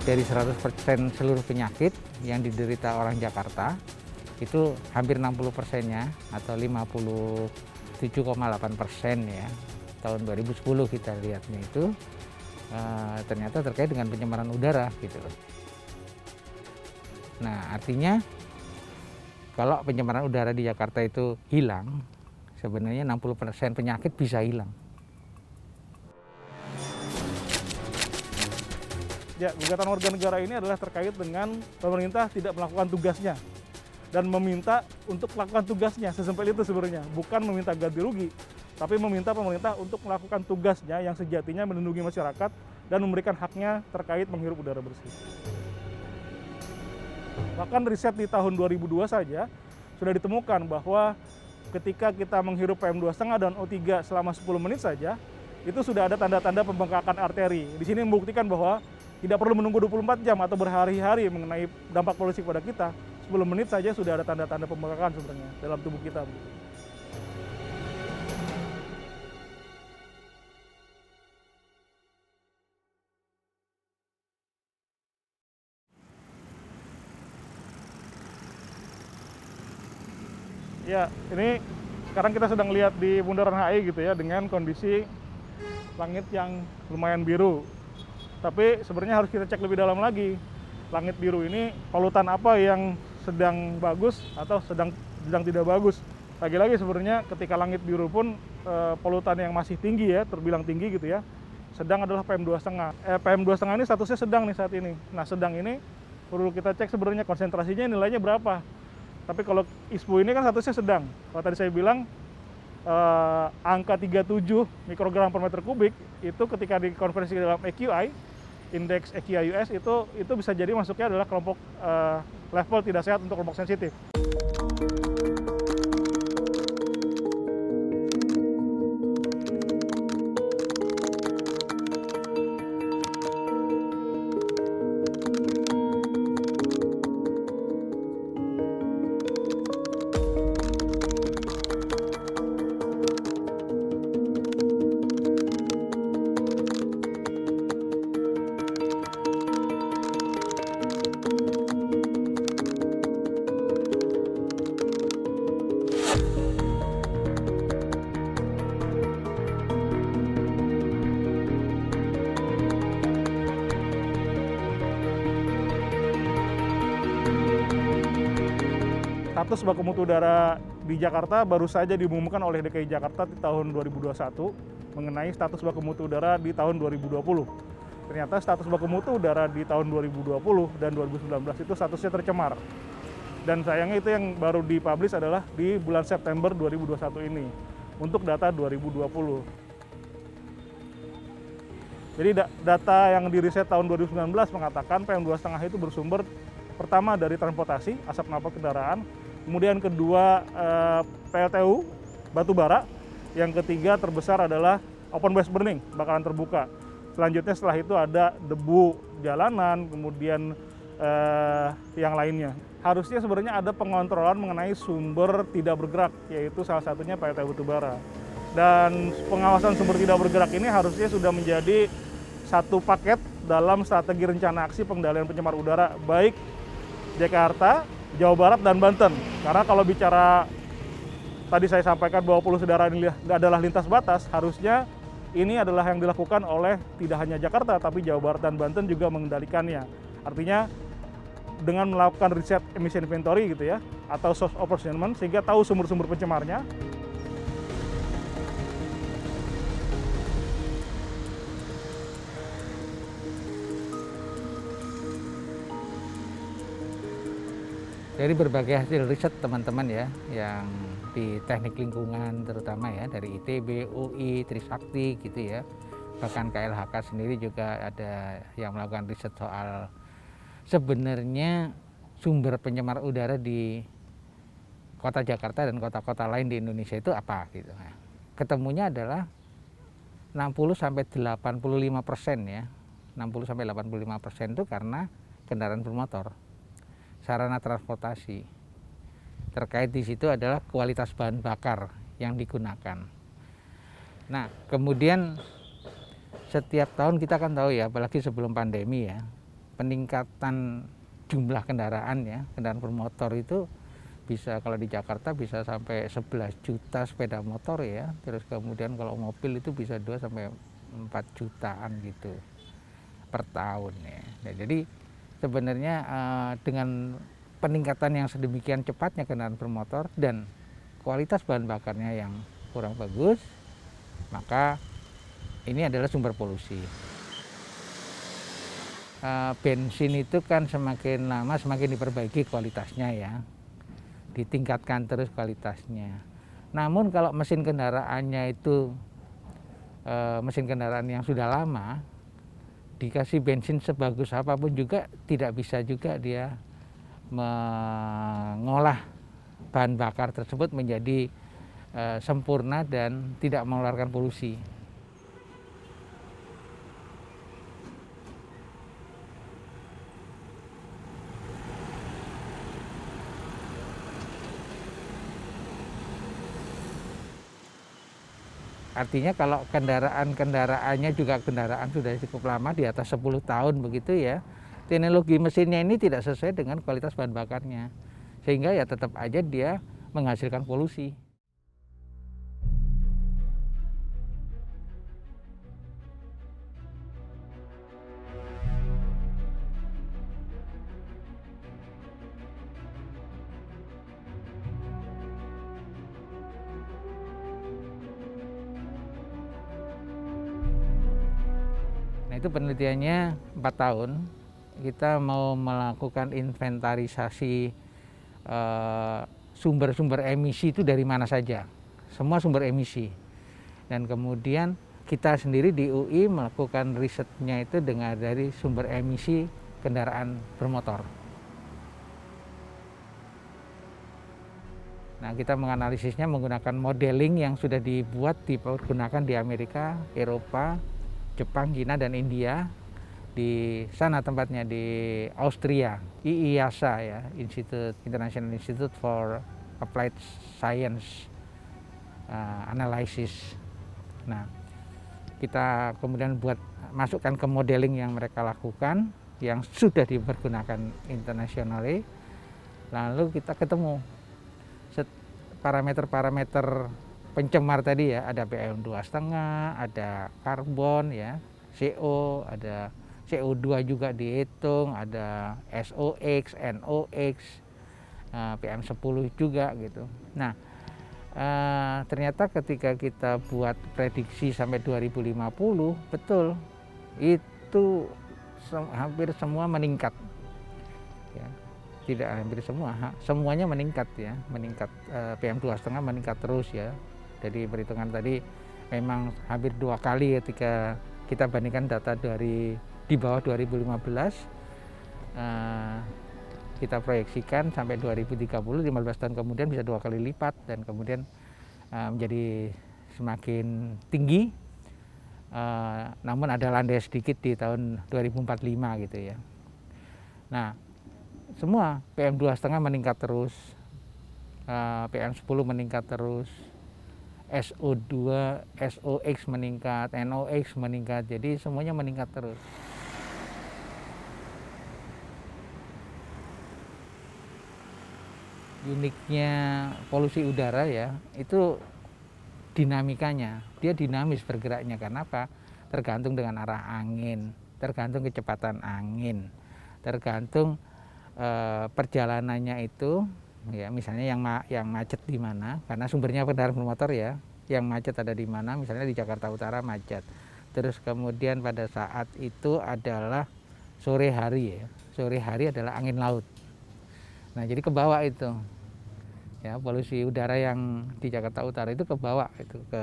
dari 100% seluruh penyakit yang diderita orang Jakarta, itu hampir 60%-nya atau 57,8% ya, tahun 2010 kita lihatnya itu ternyata terkait dengan pencemaran udara gitu loh. Nah, artinya kalau pencemaran udara di Jakarta itu hilang, sebenarnya 60% penyakit bisa hilang. Ya, gugatan warga negara ini adalah terkait dengan pemerintah tidak melakukan tugasnya dan meminta untuk melakukan tugasnya, sesimpel itu sebenarnya. Bukan meminta ganti rugi, tapi meminta pemerintah untuk melakukan tugasnya yang sejatinya melindungi masyarakat dan memberikan haknya terkait menghirup udara bersih. Bahkan riset di tahun 2002 saja sudah ditemukan bahwa ketika kita menghirup PM2,5 dan O3 selama 10 menit saja, itu sudah ada tanda-tanda pembengkakan arteri. Di sini membuktikan bahwa tidak perlu menunggu 24 jam atau berhari-hari mengenai dampak polusi kepada kita. 10 menit saja sudah ada tanda-tanda pembengkakan sebenarnya dalam tubuh kita. Ya, ini sekarang kita sedang lihat di Bundaran HI gitu ya, dengan kondisi langit yang lumayan biru. Tapi sebenarnya harus kita cek lebih dalam lagi. Langit biru ini polutan apa yang sedang bagus atau sedang tidak bagus. Lagi-lagi sebenarnya ketika langit biru pun polutan yang masih tinggi ya, terbilang tinggi gitu ya. Sedang adalah PM2,5. PM2,5 ini statusnya sedang nih saat ini. Nah, sedang ini perlu kita cek sebenarnya konsentrasinya nilainya berapa. Tapi kalau ISPU ini kan statusnya sedang. Kalau tadi saya bilang angka 37 mikrogram per meter kubik itu ketika dikonversi ke dalam AQI, indeks AQI US itu bisa jadi masuknya adalah kelompok level tidak sehat untuk kelompok sensitif. Status baku mutu udara di Jakarta baru saja diumumkan oleh DKI Jakarta di tahun 2021 mengenai status baku mutu udara di tahun 2020. Ternyata status baku mutu udara di tahun 2020 dan 2019 itu statusnya tercemar. Dan sayangnya itu yang baru dipublish adalah di bulan September 2021 ini untuk data 2020. Jadi data yang diriset tahun 2019 mengatakan PM2,5 itu bersumber pertama dari transportasi, asap knalpot kendaraan, kemudian kedua PLTU, batu bara, yang ketiga terbesar adalah open waste burning, bakaran terbuka. Selanjutnya setelah itu ada debu jalanan, kemudian yang lainnya. Harusnya sebenarnya ada pengontrolan mengenai sumber tidak bergerak, yaitu salah satunya PLTU batu bara. Dan pengawasan sumber tidak bergerak ini harusnya sudah menjadi satu paket dalam strategi rencana aksi pengendalian pencemar udara, baik Jakarta, Jawa Barat, dan Banten. Karena kalau bicara, tadi saya sampaikan bahwa polusi udara ini adalah lintas batas, harusnya ini adalah yang dilakukan oleh tidak hanya Jakarta, tapi Jawa Barat dan Banten juga mengendalikannya. Artinya, dengan melakukan riset emission inventory gitu ya, atau source of apportionment, sehingga tahu sumber-sumber pencemarnya. Dari berbagai hasil riset teman-teman ya, yang di teknik lingkungan terutama ya, dari ITB, UI, Trisakti gitu ya, bahkan KLHK sendiri juga ada yang melakukan riset soal sebenarnya sumber pencemar udara di kota Jakarta dan kota-kota lain di Indonesia itu apa gitu. Nah, ketemunya adalah 60-85% ya, 60-85% itu karena kendaraan bermotor, sarana transportasi. Terkait di situ adalah kualitas bahan bakar yang digunakan. Nah, kemudian setiap tahun kita kan tahu ya, apalagi sebelum pandemi ya, peningkatan jumlah kendaraan ya, kendaraan bermotor itu bisa, kalau di Jakarta bisa sampai 11 juta sepeda motor ya, terus kemudian kalau mobil itu bisa 2 sampai 4 jutaan gitu per tahun ya. Nah, jadi sebenarnya dengan peningkatan yang sedemikian cepatnya kendaraan bermotor dan kualitas bahan bakarnya yang kurang bagus, maka ini adalah sumber polusi. Bensin itu kan semakin lama semakin diperbaiki kualitasnya ya, ditingkatkan terus kualitasnya. Namun kalau mesin kendaraannya itu mesin kendaraan yang sudah lama, dikasih bensin sebagus apapun juga tidak bisa juga dia mengolah bahan bakar tersebut menjadi sempurna dan tidak mengeluarkan polusi. Artinya kalau kendaraannya juga kendaraan sudah cukup lama, di atas 10 tahun begitu ya, teknologi mesinnya ini tidak sesuai dengan kualitas bahan bakarnya, sehingga ya tetap aja dia menghasilkan polusi. Nah, itu penelitiannya 4 tahun. Kita mau melakukan inventarisasi sumber-sumber emisi itu dari mana saja, semua sumber emisi. Dan kemudian kita sendiri di UI melakukan risetnya itu dengan dari sumber emisi kendaraan bermotor. Nah, kita menganalisisnya menggunakan modeling yang sudah dipergunakan di Amerika, Eropa, Jepang, Cina, dan India. Di sana tempatnya di Austria, IIASA ya, International Institute for Applied Science Analysis. Nah, kita kemudian masukkan ke modeling yang mereka lakukan, yang sudah dipergunakan internasionally. Lalu kita ketemu parameter-parameter pencemar tadi ya, ada PM2,5, ada karbon ya, CO, ada CO2 juga dihitung, ada SOX, NOx, PM10 juga gitu. Nah, ternyata ketika kita buat prediksi sampai 2050, betul itu hampir semua meningkat. Ya, tidak hampir semua, semuanya meningkat ya, PM2,5 meningkat terus ya. Jadi perhitungan tadi memang hampir 2 kali ketika kita bandingkan data di bawah 2015, kita proyeksikan sampai 2030, 15 tahun kemudian bisa 2 kali lipat, dan kemudian menjadi semakin tinggi, namun ada landai sedikit di tahun 2045 gitu ya. Nah, semua PM2,5 meningkat terus, PM10 meningkat terus, SO2, SOX meningkat, NOx meningkat, jadi semuanya meningkat terus. Uniknya polusi udara ya, itu dinamikanya, dia dinamis bergeraknya. Karena apa? Tergantung dengan arah angin, tergantung kecepatan angin, tergantung perjalanannya itu ya, misalnya yang macet di mana, karena sumbernya kendaraan bermotor ya, yang macet ada di mana, misalnya di Jakarta Utara macet. Terus kemudian pada saat itu adalah sore hari ya, sore hari adalah angin laut. Nah, jadi ke bawah itu ya, polusi udara yang di Jakarta Utara itu ke bawah itu ke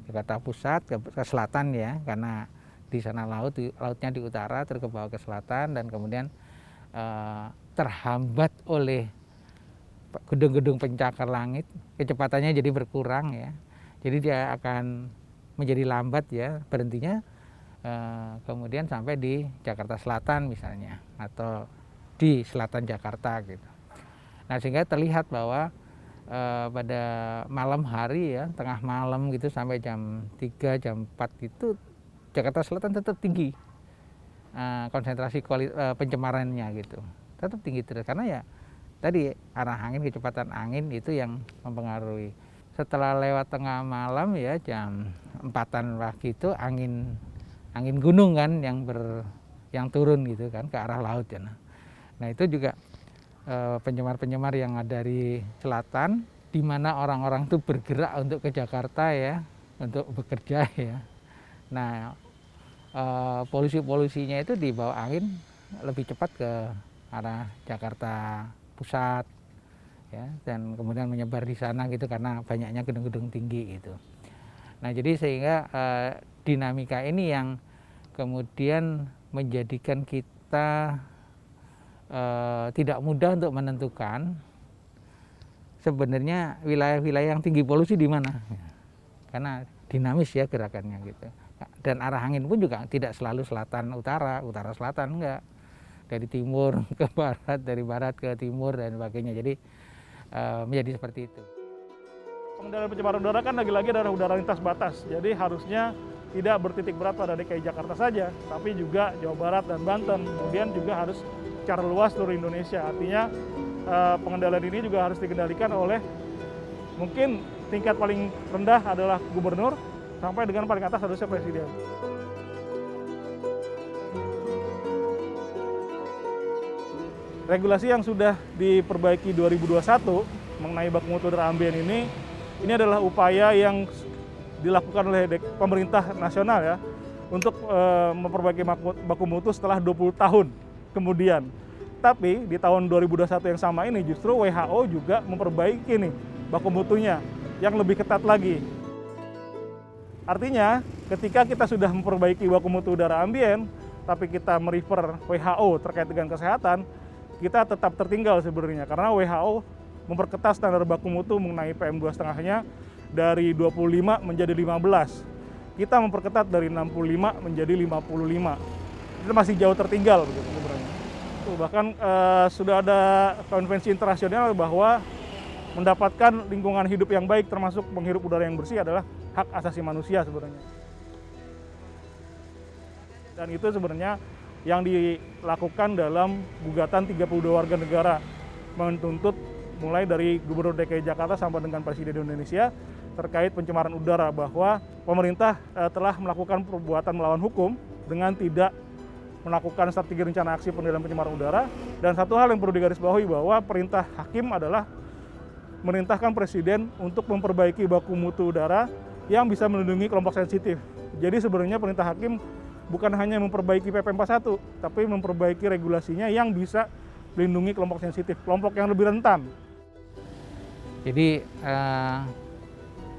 Jakarta Pusat, ke selatan ya, karena di sana lautnya di utara, terus ke bawah ke selatan, dan kemudian terhambat oleh gedung-gedung pencakar langit, kecepatannya jadi berkurang ya, jadi dia akan menjadi lambat ya berhentinya, kemudian sampai di Jakarta Selatan misalnya, atau di selatan Jakarta gitu. Nah, sehingga terlihat bahwa pada malam hari ya, tengah malam gitu sampai jam 3, jam 4 itu Jakarta Selatan tetap tinggi. konsentrasi pencemarannya gitu. Tetap tinggi terus karena ya tadi arah angin, kecepatan angin itu yang mempengaruhi. Setelah lewat tengah malam ya jam 4-an pagi itu angin gunung kan yang turun gitu kan ke arah laut ya. Nah itu juga pencemar-pencemar yang ada dari selatan, di mana orang-orang itu bergerak untuk ke Jakarta ya, untuk bekerja ya. Nah polusinya itu di bawah angin lebih cepat ke arah Jakarta Pusat ya, dan kemudian menyebar di sana gitu karena banyaknya gedung-gedung tinggi gitu. Nah jadi sehingga dinamika ini yang kemudian menjadikan kita tidak mudah untuk menentukan sebenarnya wilayah-wilayah yang tinggi polusi di mana, karena dinamis ya gerakannya gitu. Dan arah angin pun juga tidak selalu selatan utara, utara selatan enggak, dari timur ke barat, dari barat ke timur dan sebagainya. Jadi menjadi seperti itu. Pengendalian pencemaran udara kan lagi-lagi adalah udara lintas batas, jadi harusnya tidak bertitik berat pada DKI Jakarta saja, tapi juga Jawa Barat dan Banten. Kemudian juga harus secara luas seluruh Indonesia. Artinya pengendalian ini juga harus dikendalikan oleh mungkin tingkat paling rendah adalah gubernur sampai dengan paling atas harusnya presiden. Regulasi yang sudah diperbaiki 2021 mengenai baku mutu udara ambien ini adalah upaya yang dilakukan oleh pemerintah nasional ya untuk memperbaiki baku mutu setelah 20 tahun kemudian. Tapi di tahun 2021 yang sama ini justru WHO juga memperbaiki nih baku mutunya yang lebih ketat lagi. Artinya ketika kita sudah memperbaiki baku mutu udara ambien, tapi kita merefer WHO terkait dengan kesehatan, kita tetap tertinggal sebenarnya karena WHO memperketat standar baku mutu mengenai PM2,5-nya dari 25 menjadi 15. Kita memperketat dari 65 menjadi 55. Itu masih jauh tertinggal begitu sebenarnya. Bahkan sudah ada konvensi internasional bahwa mendapatkan lingkungan hidup yang baik termasuk menghirup udara yang bersih adalah hak asasi manusia sebenarnya. Dan itu sebenarnya yang dilakukan dalam gugatan 32 warga negara menuntut mulai dari Gubernur DKI Jakarta sampai dengan Presiden Indonesia terkait pencemaran udara, bahwa pemerintah telah melakukan perbuatan melawan hukum dengan tidak melakukan strategi rencana aksi pengendalian pencemaran udara. Dan satu hal yang perlu digarisbawahi bahwa perintah hakim adalah merintahkan Presiden untuk memperbaiki baku mutu udara yang bisa melindungi kelompok sensitif. Jadi sebenarnya perintah hakim bukan hanya memperbaiki PP 41, tapi memperbaiki regulasinya yang bisa melindungi kelompok sensitif, kelompok yang lebih rentan. Jadi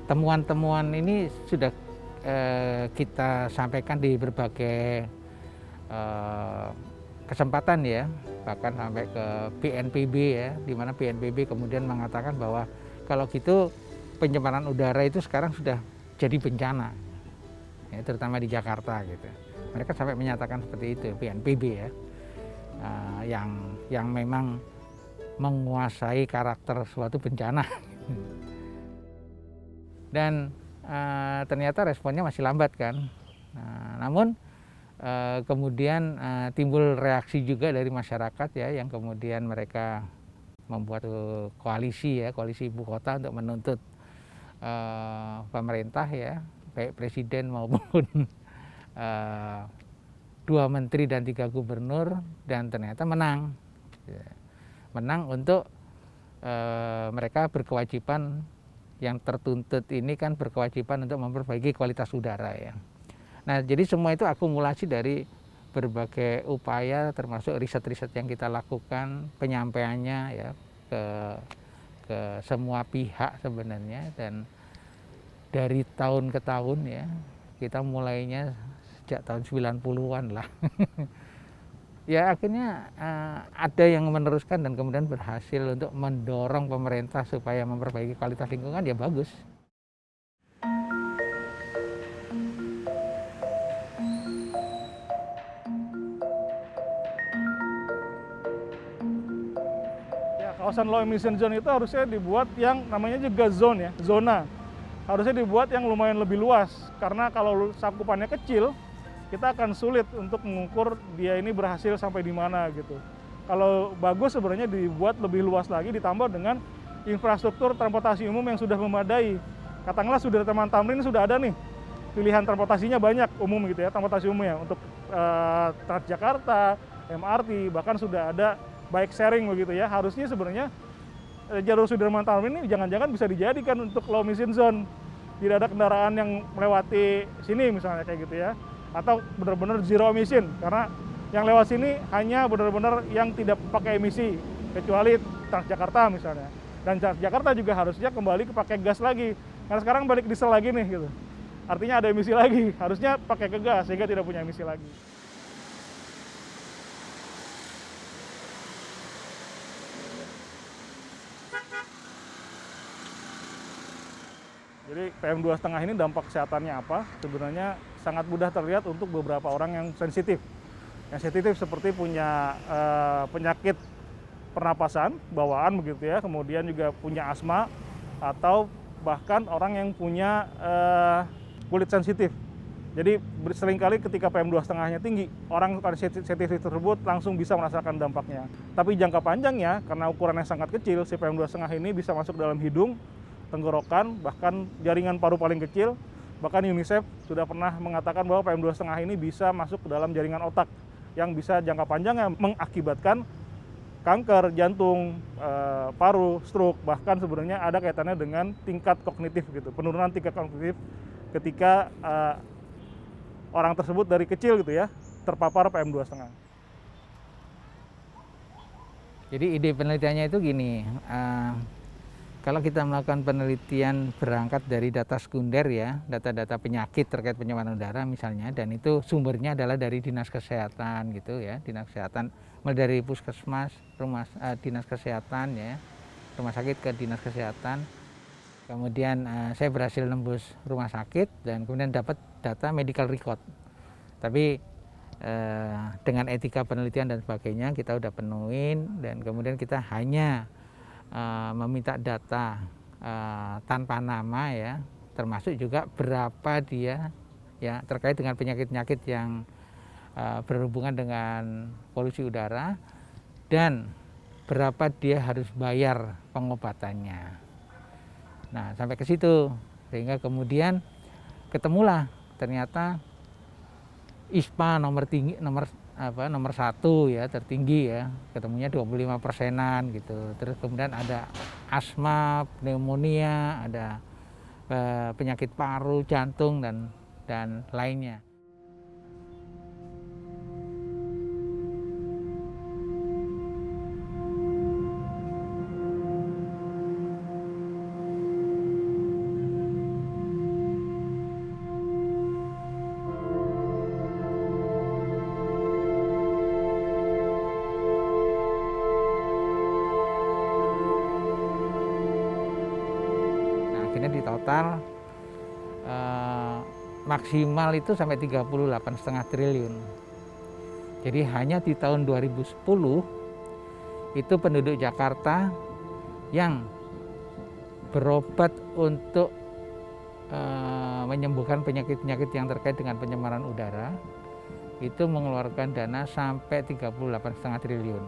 temuan-temuan ini sudah kita sampaikan di berbagai kesempatan ya, bahkan sampai ke BNPB ya, di mana BNPB kemudian mengatakan bahwa kalau gitu pencemaran udara itu sekarang sudah jadi bencana, ya, terutama di Jakarta gitu. Mereka sampai menyatakan seperti itu BNPB ya, yang memang menguasai karakter suatu bencana. Dan ternyata responnya masih lambat kan. Namun kemudian timbul reaksi juga dari masyarakat ya, yang kemudian mereka membuat koalisi ya, koalisi ibu kota untuk menuntut pemerintah ya, baik presiden maupun 2 menteri dan 3 gubernur, dan ternyata menang. Menang untuk mereka berkewajiban, yang tertuntut ini kan berkewajiban untuk memperbaiki kualitas udara ya. Nah jadi semua itu akumulasi dari berbagai upaya, termasuk riset-riset yang kita lakukan, penyampaiannya ya ke semua pihak sebenarnya. Dan dari tahun ke tahun ya, kita mulainya sejak tahun 90-an lah. Ya akhirnya ada yang meneruskan dan kemudian berhasil untuk mendorong pemerintah supaya memperbaiki kualitas lingkungan, ya bagus. Ya, kawasan low emission zone itu harusnya dibuat yang namanya juga zone ya, zona. Harusnya dibuat yang lumayan lebih luas, karena kalau cakupannya kecil, kita akan sulit untuk mengukur dia ini berhasil sampai di mana gitu. Kalau bagus sebenarnya dibuat lebih luas lagi, ditambah dengan infrastruktur transportasi umum yang sudah memadai. Katakanlah Sudirman Tamrin sudah ada nih, pilihan transportasinya banyak umum gitu ya, transportasi umum ya, untuk Transjakarta, MRT, bahkan sudah ada bike sharing begitu ya. Harusnya sebenarnya jalur Sudirman Tamrin ini jangan-jangan bisa dijadikan untuk low emission zone. Tidak ada kendaraan yang melewati sini misalnya kayak gitu ya. Atau benar-benar zero emission, karena yang lewat sini hanya benar-benar yang tidak pakai emisi, kecuali Transjakarta misalnya. Dan Transjakarta juga harusnya kembali ke pakai gas lagi, karena sekarang balik diesel lagi nih gitu. Artinya ada emisi lagi, harusnya pakai ke gas sehingga tidak punya emisi lagi. Jadi PM2,5 ini dampak kesehatannya apa? Sebenarnya sangat mudah terlihat untuk beberapa orang yang sensitif. Yang sensitif seperti punya penyakit pernapasan, bawaan begitu ya, kemudian juga punya asma, atau bahkan orang yang punya kulit sensitif. Jadi seringkali ketika PM2,5-nya tinggi, orang sensitif tersebut langsung bisa merasakan dampaknya. Tapi jangka panjangnya, karena ukurannya sangat kecil, si PM2,5 ini bisa masuk dalam hidung, tenggorokan, bahkan jaringan paru paling kecil. Bahkan UNICEF sudah pernah mengatakan bahwa PM2,5 ini bisa masuk ke dalam jaringan otak, yang bisa jangka panjangnya mengakibatkan kanker jantung, paru, stroke, bahkan sebenarnya ada kaitannya dengan tingkat kognitif gitu, penurunan tingkat kognitif ketika orang tersebut dari kecil gitu ya terpapar PM2,5. Jadi ide penelitiannya itu gini, kalau kita melakukan penelitian berangkat dari data sekunder ya, data-data penyakit terkait pencemaran udara misalnya, dan itu sumbernya adalah dari Dinas Kesehatan gitu ya, Dinas Kesehatan, mulai dari puskesmas, Dinas Kesehatan ya, rumah sakit ke Dinas Kesehatan. Kemudian saya berhasil nembus rumah sakit dan kemudian dapat data medical record. Tapi dengan etika penelitian dan sebagainya kita udah penuhin, dan kemudian kita hanya meminta data tanpa nama ya, termasuk juga berapa dia ya terkait dengan penyakit-penyakit yang berhubungan dengan polusi udara, dan berapa dia harus bayar pengobatannya. Nah, sampai ke situ, sehingga kemudian ketemulah ternyata ISPA nomor 1 ya, tertinggi ya, ketemunya 25%-an gitu. Terus kemudian ada asma, pneumonia, ada penyakit paru, jantung dan lainnya. Di total maksimal itu sampai 38,5 triliun. Jadi hanya di tahun 2010 itu penduduk Jakarta yang berobat untuk menyembuhkan penyakit-penyakit yang terkait dengan pencemaran udara itu mengeluarkan dana sampai 38,5 triliun.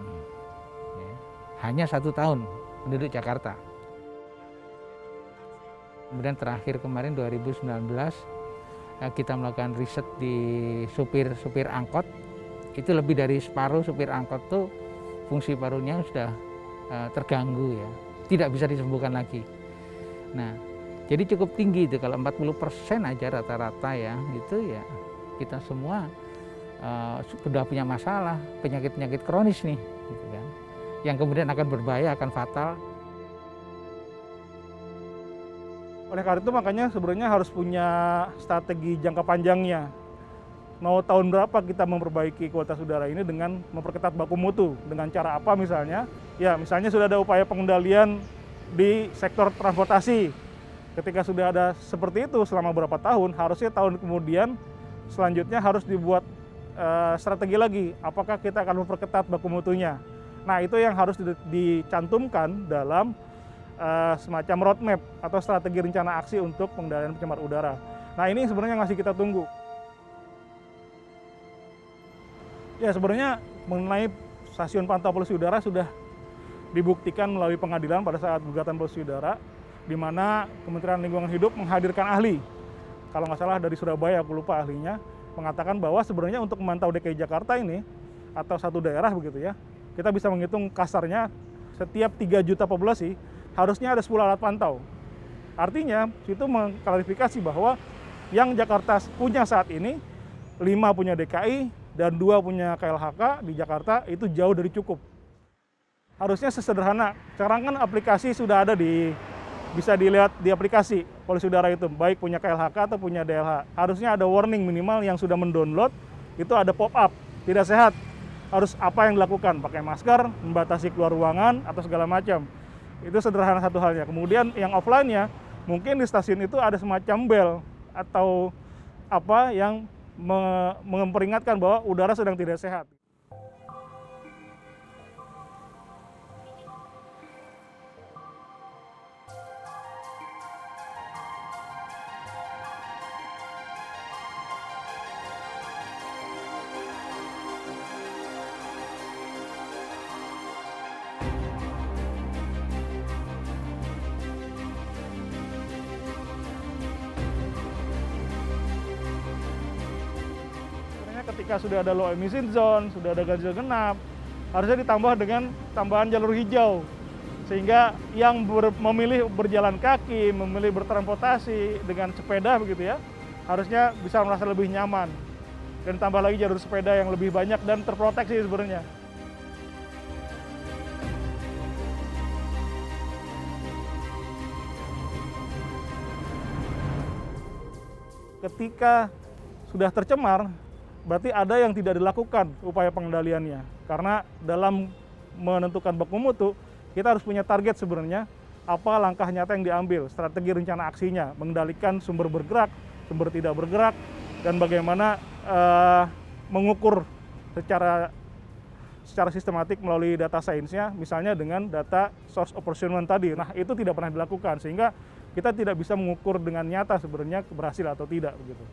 Hanya 1 tahun penduduk Jakarta. Kemudian terakhir kemarin 2019 kita melakukan riset di supir angkot, itu lebih dari separuh supir angkot tuh fungsi parunya sudah terganggu ya, tidak bisa disembuhkan lagi. Nah, jadi cukup tinggi itu, kalau 40% aja rata-rata ya, itu ya kita semua sudah punya masalah penyakit-penyakit kronis nih, gitu kan, yang kemudian akan berbahaya, akan fatal. Oleh karena itu makanya sebenarnya harus punya strategi jangka panjangnya. Mau tahun berapa kita memperbaiki kualitas udara ini dengan memperketat baku mutu. Dengan cara apa misalnya? Ya misalnya sudah ada upaya pengendalian di sektor transportasi. Ketika sudah ada seperti itu selama beberapa tahun, harusnya tahun kemudian selanjutnya harus dibuat strategi lagi. Apakah kita akan memperketat baku mutunya? Nah itu yang harus dicantumkan dalam semacam roadmap atau strategi rencana aksi untuk pengendalian pencemar udara. Nah ini sebenarnya masih kita tunggu. Ya, sebenarnya mengenai stasiun pantau polusi udara sudah dibuktikan melalui pengadilan pada saat gugatan polusi udara, di mana Kementerian Lingkungan Hidup menghadirkan ahli, kalau nggak salah dari Surabaya, aku lupa ahlinya, mengatakan bahwa sebenarnya untuk memantau DKI Jakarta ini, atau satu daerah begitu ya, kita bisa menghitung kasarnya setiap 3 juta populasi harusnya ada 10 alat pantau. Artinya, itu mengklarifikasi bahwa yang Jakarta punya saat ini, 5 punya DKI dan 2 punya KLHK di Jakarta, itu jauh dari cukup. Harusnya sesederhana, sekarang kan aplikasi sudah ada bisa dilihat di aplikasi polusi udara itu, baik punya KLHK atau punya DLH. Harusnya ada warning minimal yang sudah mendownload, itu ada pop-up, tidak sehat. Harus apa yang dilakukan, pakai masker, membatasi keluar ruangan, atau segala macam. Itu sederhana satu halnya. Kemudian yang offline-nya, mungkin di stasiun itu ada semacam bel, atau apa yang memperingatkan bahwa udara sedang tidak sehat. Ketika sudah ada low emission zone, sudah ada ganjil genap, harusnya ditambah dengan tambahan jalur hijau. Sehingga yang memilih berjalan kaki, memilih bertransportasi dengan sepeda begitu ya, harusnya bisa merasa lebih nyaman. Dan tambah lagi jalur sepeda yang lebih banyak dan terproteksi sebenarnya. Ketika sudah tercemar, berarti ada yang tidak dilakukan upaya pengendaliannya. Karena dalam menentukan baku mutu, kita harus punya target sebenarnya, apa langkah nyata yang diambil, strategi rencana aksinya, mengendalikan sumber bergerak, sumber tidak bergerak, dan bagaimana mengukur secara sistematik melalui data sainsnya, misalnya dengan data source apportionment tadi. Nah, itu tidak pernah dilakukan, sehingga kita tidak bisa mengukur dengan nyata sebenarnya berhasil atau tidak begitu.